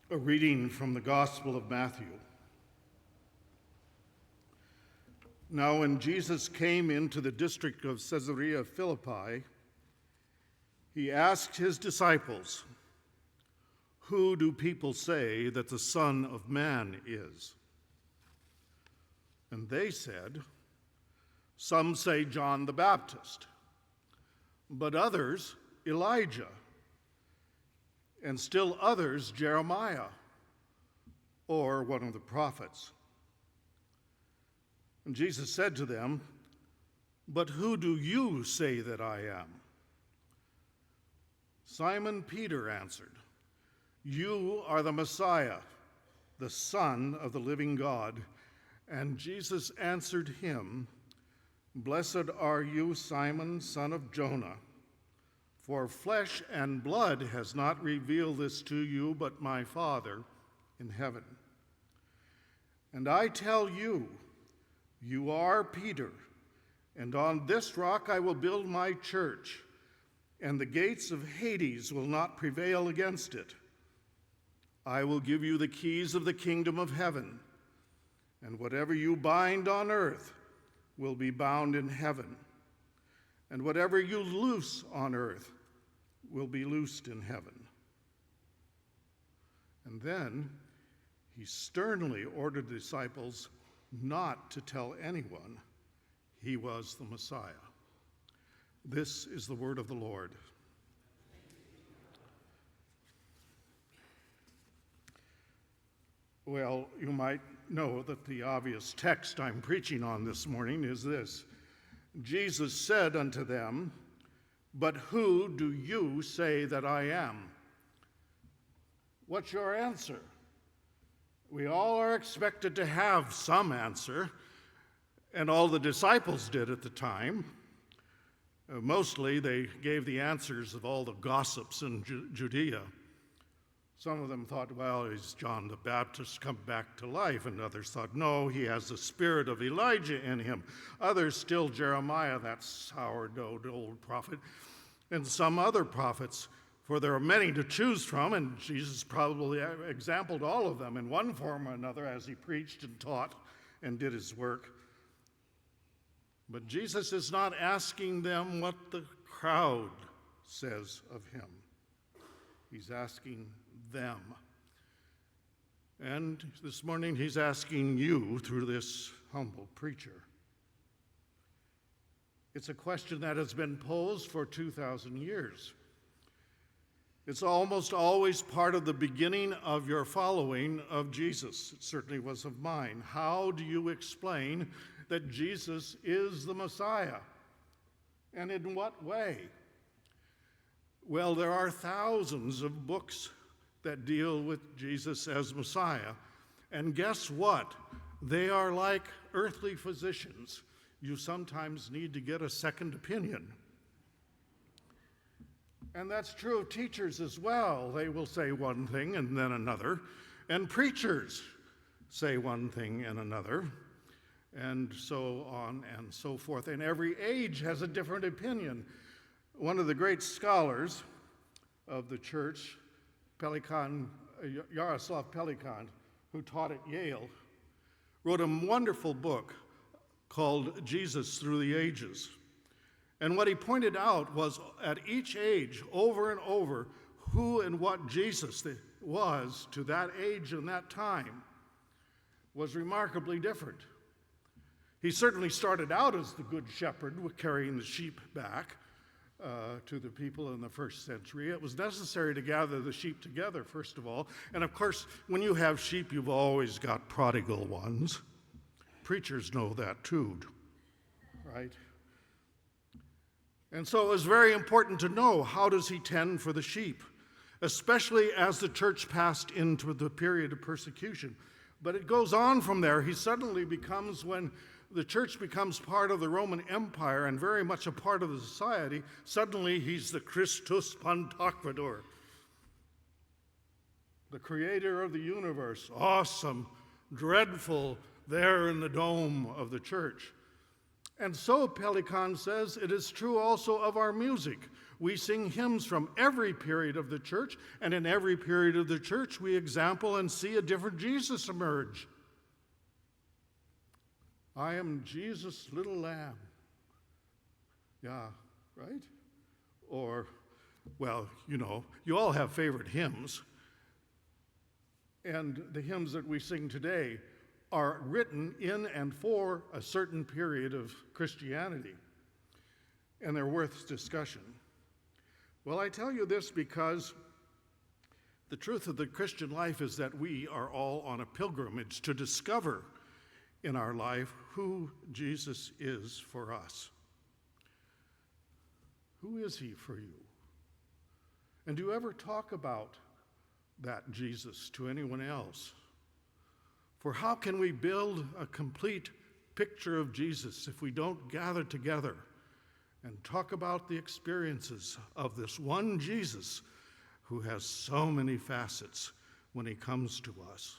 A reading from the Gospel of Matthew. Now, when Jesus came into the district of Caesarea Philippi, he asked his disciples, "Who do people say that the Son of Man is?" And they said, "Some say John the Baptist, but others Elijah, and still others Jeremiah, or one of the prophets." And Jesus said to them, "But who do you say that I am?" Simon Peter answered, "You are the Messiah, the Son of the living God." And Jesus answered him, "Blessed are you, Simon, son of Jonah, for flesh and blood has not revealed this to you, but my Father in heaven. And I tell you, you are Peter, and on this rock I will build my church, and the gates of Hades will not prevail against it. I will give you the keys of the kingdom of heaven, and whatever you bind on earth will be bound in heaven, and whatever you loose on earth will be loosed in heaven." And then he sternly ordered the disciples not to tell anyone he was the Messiah. This is the word of the Lord. Well, you might know that the obvious text I'm preaching on this morning is this. Jesus said unto them, "But who do you say that I am?" What's your answer? We all are expected to have some answer, and all the disciples did at the time. Mostly they gave the answers of all the gossips in Judea. Some of them thought, well, is John the Baptist come back to life? And others thought, no, he has the spirit of Elijah in him. Others still Jeremiah, that sourdough old prophet, and some other prophets, for there are many to choose from, and Jesus probably exampled all of them in one form or another as he preached and taught and did his work. But Jesus is not asking them what the crowd says of him. He's asking them. And this morning he's asking you through this humble preacher. It's a question that has been posed for 2,000 years. It's almost always part of the beginning of your following of Jesus. It certainly was of mine. How do you explain that Jesus is the Messiah? And in what way? Well, there are thousands of books that deal with Jesus as Messiah. And guess what? They are like earthly physicians. You sometimes need to get a second opinion. And that's true of teachers as well. They will say one thing and then another. And preachers say one thing and another. And so on and so forth. And every age has a different opinion. One of the great scholars of the church, Jaroslav Pelikan, who taught at Yale, wrote a wonderful book called Jesus Through the Ages. And what he pointed out was at each age, over and over, who and what Jesus was to that age and that time was remarkably different. He certainly started out as the good shepherd, carrying the sheep back to the people in the first century. It was necessary to gather the sheep together, first of all. And of course, when you have sheep, you've always got prodigal ones. Preachers know that too, right? And so it was very important to know, how does he tend for the sheep, especially as the church passed into the period of persecution. But it goes on from there. He suddenly becomes, when the church becomes part of the Roman Empire and very much a part of the society, suddenly he's the Christus Pantocrator, the creator of the universe, awesome, dreadful, there in the dome of the church. And so, Pelikan says, it is true also of our music. We sing hymns from every period of the church, and in every period of the church we example and see a different Jesus emerge. I am Jesus' little lamb. Yeah, right? Or, well, you all have favorite hymns. And the hymns that we sing today are written in and for a certain period of Christianity, and they're worth discussion. Well, I tell you this because the truth of the Christian life is that we are all on a pilgrimage to discover in our life who Jesus is for us. Who is he for you? And do you ever talk about that Jesus to anyone else? For how can we build a complete picture of Jesus if we don't gather together and talk about the experiences of this one Jesus who has so many facets when he comes to us?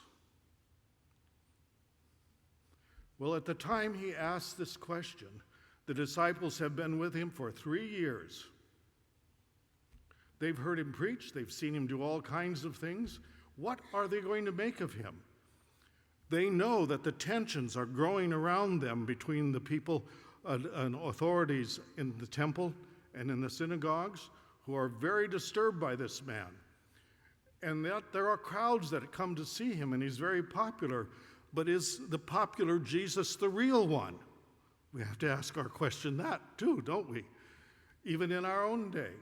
Well, at the time he asked this question, the disciples have been with him for 3 years. They've heard him preach. They've seen him do all kinds of things. What are they going to make of him? They know that the tensions are growing around them between the people and authorities in the temple and in the synagogues who are very disturbed by this man. And that there are crowds that come to see him, and he's very popular. But is the popular Jesus the real one? We have to ask our question that too, don't we? Even in our own day.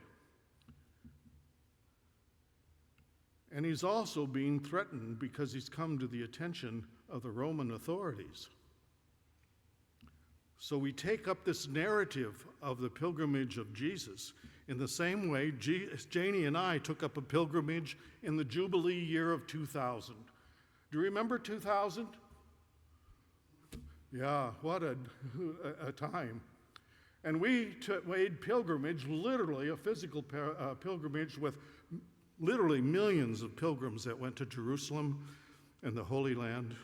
And he's also being threatened because he's come to the attention of the Roman authorities. So we take up this narrative of the pilgrimage of Jesus in the same way Janie and I took up a pilgrimage in the Jubilee year of 2000. Do you remember 2000? Yeah, what a time. And we made pilgrimage, literally a physical pilgrimage with literally millions of pilgrims that went to Jerusalem and the Holy Land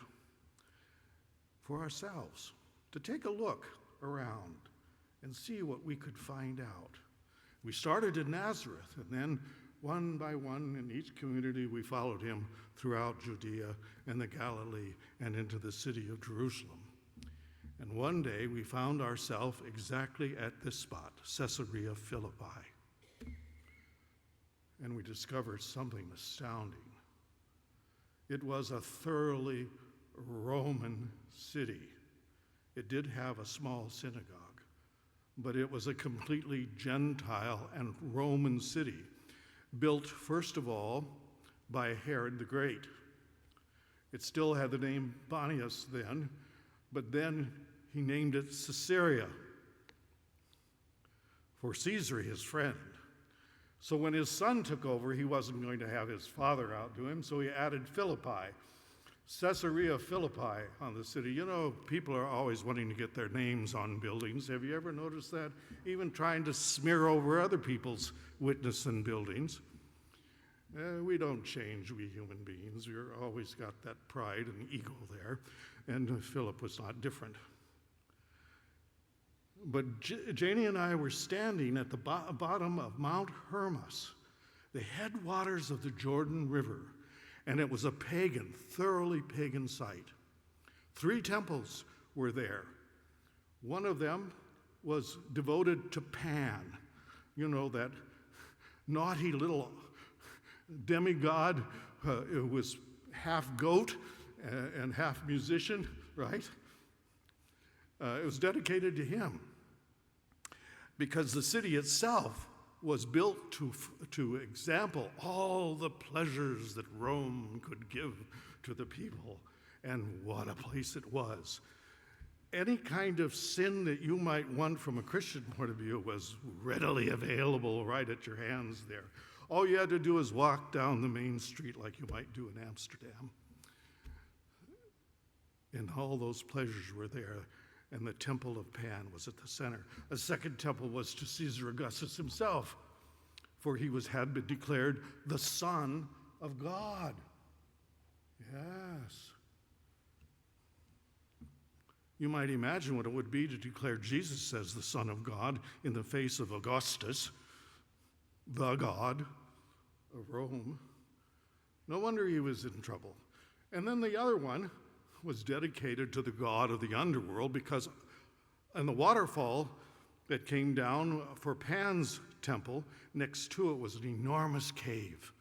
for ourselves, to take a look around and see what we could find out. We started in Nazareth, and then one by one in each community we followed him throughout Judea and the Galilee and into the city of Jerusalem. And one day we found ourselves exactly at this spot, Caesarea Philippi. And we discovered something astounding. It was a thoroughly Roman city. It did have a small synagogue, but it was a completely Gentile and Roman city, built first of all by Herod the Great. It still had the name Bonius then, but then he named it Caesarea for Caesar, his friend. So when his son took over, he wasn't going to have his father outdo him, so he added Philippi, Caesarea Philippi on the city. People are always wanting to get their names on buildings. Have you ever noticed that? Even trying to smear over other people's witness in buildings. We don't change, we human beings. We're always got that pride and ego there, and Philip was not different. But Janie and I were standing at the bottom of Mount Hermos, the headwaters of the Jordan River, and it was a pagan, thoroughly pagan site. 3 temples were there. One of them was devoted to Pan, that naughty little demigod who was half goat and half musician, right? It was dedicated to him because the city itself was built to example all the pleasures that Rome could give to the people. And what a place it was. Any kind of sin that you might want from a Christian point of view was readily available right at your hands there. All you had to do is walk down the main street like you might do in Amsterdam. And all those pleasures were there. And the temple of Pan was at the center. A second temple was to Caesar Augustus himself, for he had been declared the Son of God. Yes. You might imagine what it would be to declare Jesus as the Son of God in the face of Augustus, the god of Rome. No wonder he was in trouble. And then the other one was dedicated to the god of the underworld, because in the waterfall that came down for Pan's temple, next to it was an enormous cave,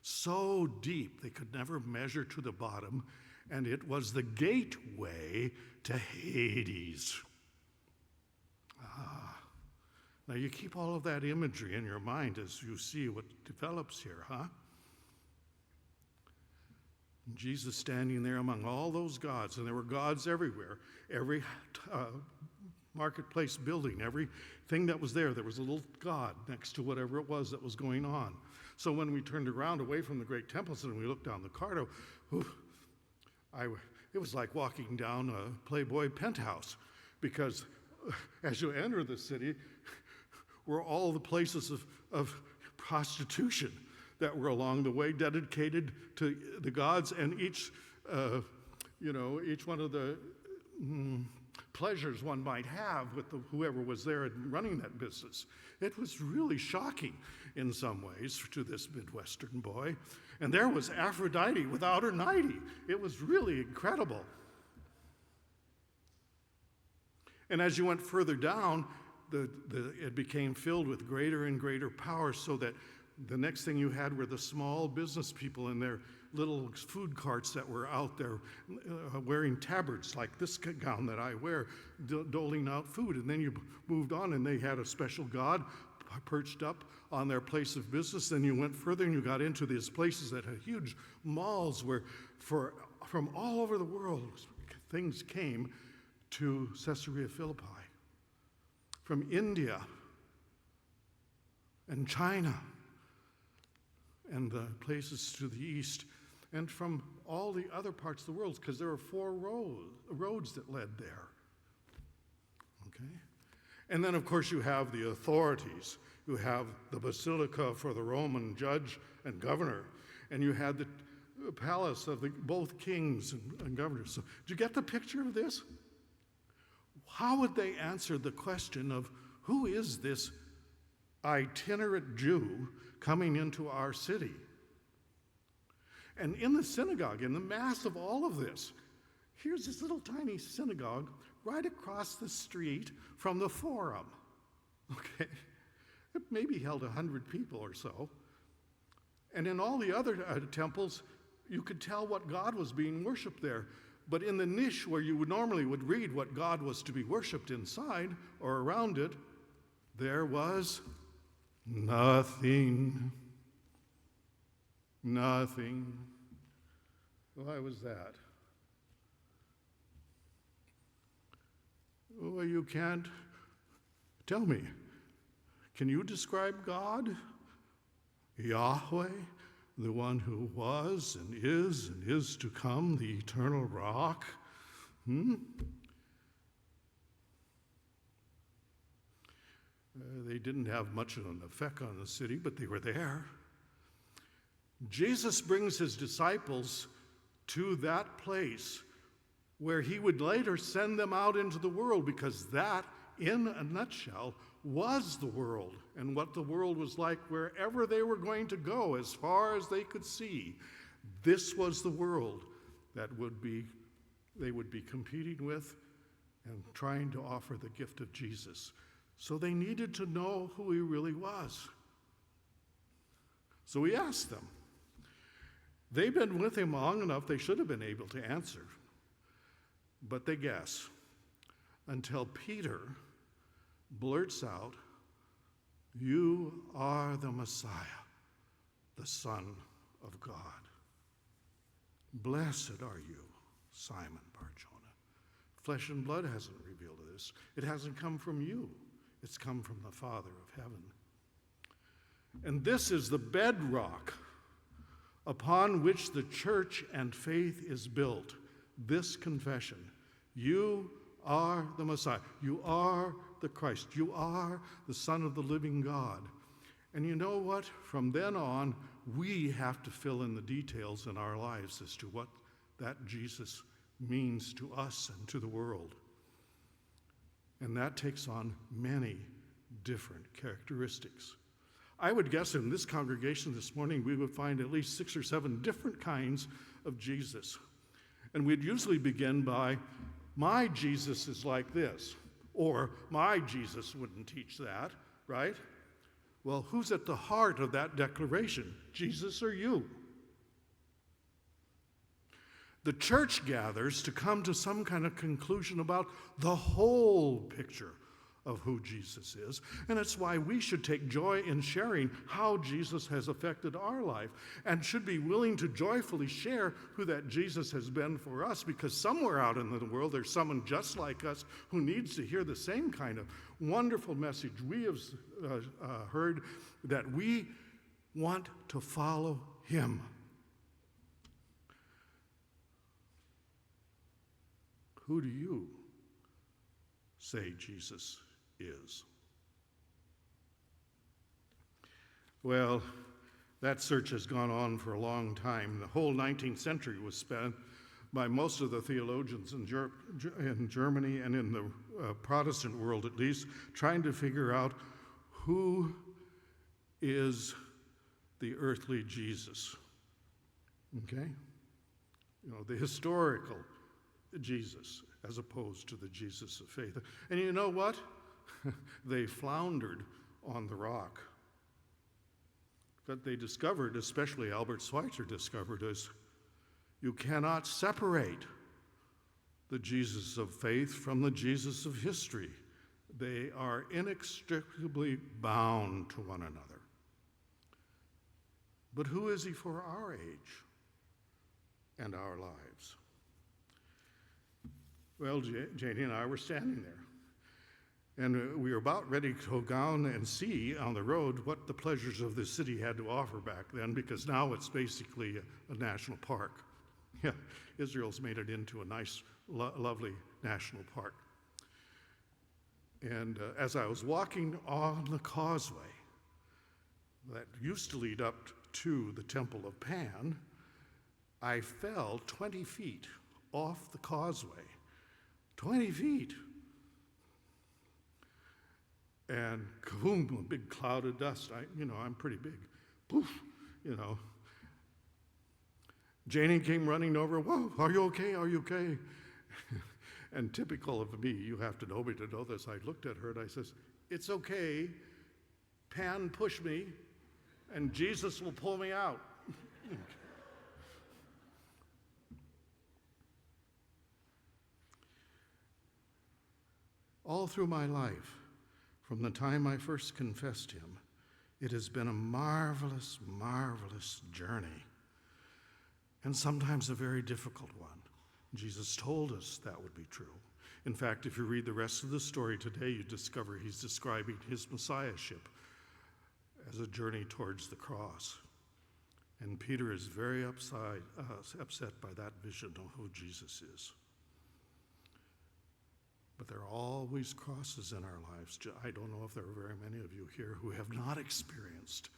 so deep they could never measure to the bottom, and it was the gateway to Hades. Now you keep all of that imagery in your mind as you see what develops here, huh? Jesus standing there among all those gods, and there were gods everywhere. Every marketplace building, everything that was there was a little god next to whatever it was that was going on. So when we turned around away from the great temples and we looked down the corridor, it was like walking down a Playboy penthouse, because as you enter the city were all the places of prostitution that were along the way, dedicated to the gods, and each one of the pleasures one might have with whoever was there and running that business. It was really shocking in some ways to this Midwestern boy. And there was Aphrodite without her nightie. It was really incredible. And as you went further down, it became filled with greater and greater power, so that the next thing you had were the small business people in their little food carts that were out there wearing tabards like this gown that I wear, doling out food. And then you moved on and they had a special god perched up on their place of business. Then you went further and you got into these places that had huge malls where from all over the world things came to Caesarea Philippi. From India and China and the places to the east, and from all the other parts of the world, because there were 4 roads that led there. Okay? And then, of course, you have the authorities. You have the basilica for the Roman judge and governor, and you had the palace of both kings and governors. So, did you get the picture of this? How would they answer the question of who is this itinerant Jew coming into our city? And in the synagogue, in the mass of all of this, here's this little tiny synagogue right across the street from the Forum. Okay? It maybe held 100 people or so. And in all the other temples, you could tell what God was being worshipped there. But in the niche where you normally would read what God was to be worshipped inside or around it, there was nothing. Nothing. Why was that? Well, you can't. Tell me, can you describe God? Yahweh, the one who was and is to come, the eternal rock? They didn't have much of an effect on the city, but they were there. Jesus brings his disciples to that place where he would later send them out into the world, because that, in a nutshell, was the world, and what the world was like wherever they were going to go, as far as they could see. This was the world that they would be competing with and trying to offer the gift of Jesus. So they needed to know who he really was. So he asked them. They've been with him long enough, they should have been able to answer. But they guess, until Peter blurts out, "You are the Messiah, the Son of God. Blessed are you, Simon Bar-Jonah. Flesh and blood hasn't revealed this. It hasn't come from you. It's come from the Father of heaven." And this is the bedrock upon which the church and faith is built. This confession: you are the Messiah. You are the Christ. You are the Son of the living God. And you know what? From then on, we have to fill in the details in our lives as to what that Jesus means to us and to the world. And that takes on many different characteristics. I would guess in this congregation this morning, we would find at least 6 or 7 different kinds of Jesus. And we'd usually begin by, my Jesus is like this, or my Jesus wouldn't teach that, right? Well, who's at the heart of that declaration, Jesus or you? The church gathers to come to some kind of conclusion about the whole picture of who Jesus is. And that's why we should take joy in sharing how Jesus has affected our life and should be willing to joyfully share who that Jesus has been for us, because somewhere out in the world there's someone just like us who needs to hear the same kind of wonderful message we have heard, that we want to follow him. Who do you say Jesus is? Well, that search has gone on for a long time. The whole 19th century was spent by most of the theologians in Germany and in the Protestant world at least, trying to figure out who is the earthly Jesus. Okay? You know, the historical Jesus as opposed to the Jesus of faith. And you know what? They floundered on the rock. But they discovered, especially Albert Schweitzer discovered, is you cannot separate the Jesus of faith from the Jesus of history. They are inextricably bound to one another. But who is he for our age and our lives? Well, Janie and I were standing there, and we were about ready to go down and see on the road what the pleasures of this city had to offer back then, because now it's basically a national park. Yeah, Israel's made it into a nice, lovely national park. And as I was walking on the causeway that used to lead up to the Temple of Pan, I fell 20 feet off the causeway. 20 feet. And kaboom, a big cloud of dust. I'm pretty big. Poof, Janie came running over. Whoa, are you okay? Are you okay? And typical of me, you have to know me to know this. I looked at her and I says, it's okay. Pan push me and Jesus will pull me out. All through my life, from the time I first confessed him, it has been a marvelous, marvelous journey, and sometimes a very difficult one. Jesus told us that would be true. In fact, if you read the rest of the story today, you discover he's describing his messiahship as a journey towards the cross. And Peter is very upset by that vision of who Jesus is. But there are always crosses in our lives. I don't know if there are very many of you here who have not experienced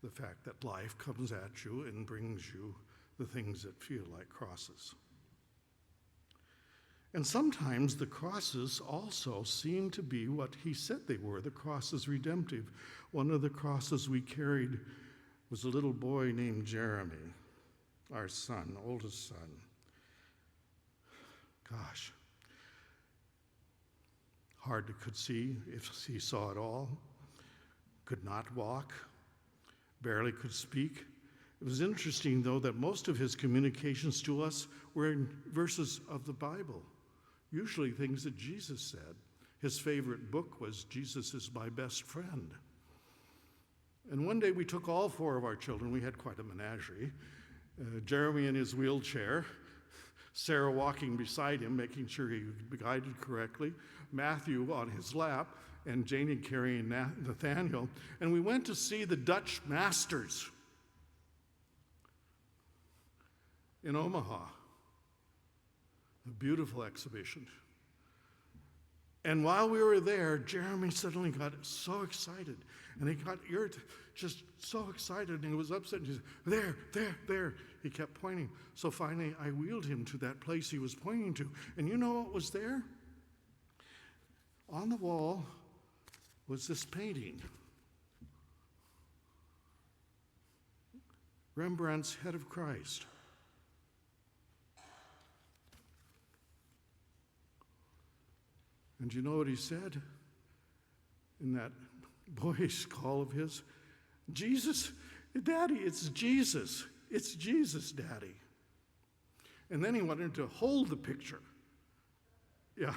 the fact that life comes at you and brings you the things that feel like crosses. And sometimes the crosses also seem to be what he said they were. The cross is redemptive. One of the crosses we carried was a little boy named Jeremy, our son, oldest son. Gosh. Hard to see if he saw it all, could not walk, barely could speak. It was interesting, though, that most of his communications to us were in verses of the Bible, usually things that Jesus said. His favorite book was Jesus is My Best Friend. And one day we took all 4 of our children. We had quite a menagerie. Jeremy in his wheelchair, Sarah walking beside him, making sure he would be guided correctly, Matthew on his lap, and Janie carrying Nathaniel. And we went to see the Dutch Masters in Omaha. A beautiful exhibition. And while we were there, Jeremy suddenly got so excited. And he got just so excited, and he was upset. And he said, there. He kept pointing. So finally, I wheeled him to that place he was pointing to. And you know what was there? On the wall was this painting. Rembrandt's Head of Christ. And you know what he said in that boyish call of his? Jesus, Daddy, it's Jesus. It's Jesus, Daddy. And then he wanted to hold the picture. Yeah.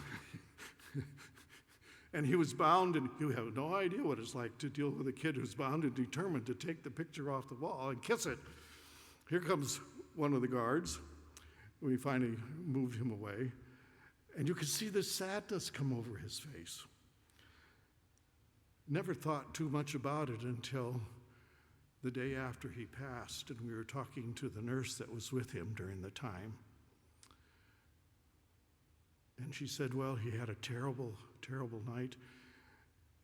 And he was bound, and you have no idea what it's like to deal with a kid who's bound and determined to take the picture off the wall and kiss it. Here comes one of the guards. We finally moved him away. And you could see the sadness come over his face. Never thought too much about it until the day after he passed, and we were talking to the nurse that was with him during the time. And she said, well, he had a terrible, terrible night,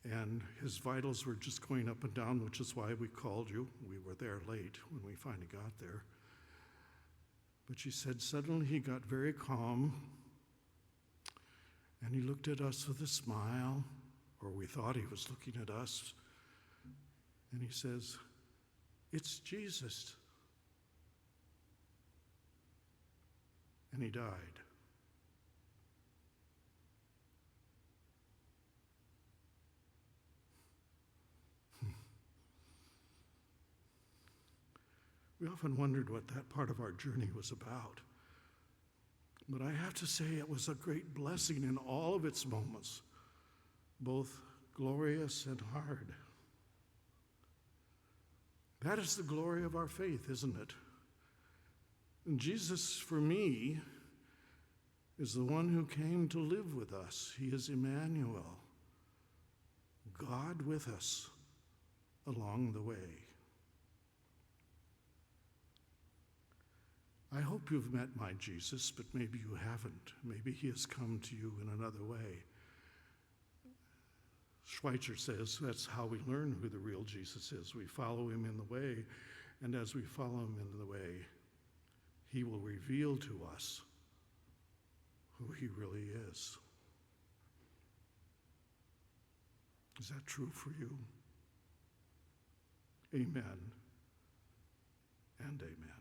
and his vitals were just going up and down, which is why we called you. We were there late when we finally got there. But she said suddenly he got very calm, and he looked at us with a smile, or we thought he was looking at us, and he says, it's Jesus. And he died. We often wondered what that part of our journey was about. But I have to say it was a great blessing in all of its moments, both glorious and hard. That is the glory of our faith, isn't it? And Jesus, for me, is the one who came to live with us. He is Emmanuel, God with us along the way. I hope you've met my Jesus, but maybe you haven't. Maybe he has come to you in another way. Schweitzer says that's how we learn who the real Jesus is. We follow him in the way, and as we follow him in the way, he will reveal to us who he really is. Is that true for you? Amen and amen.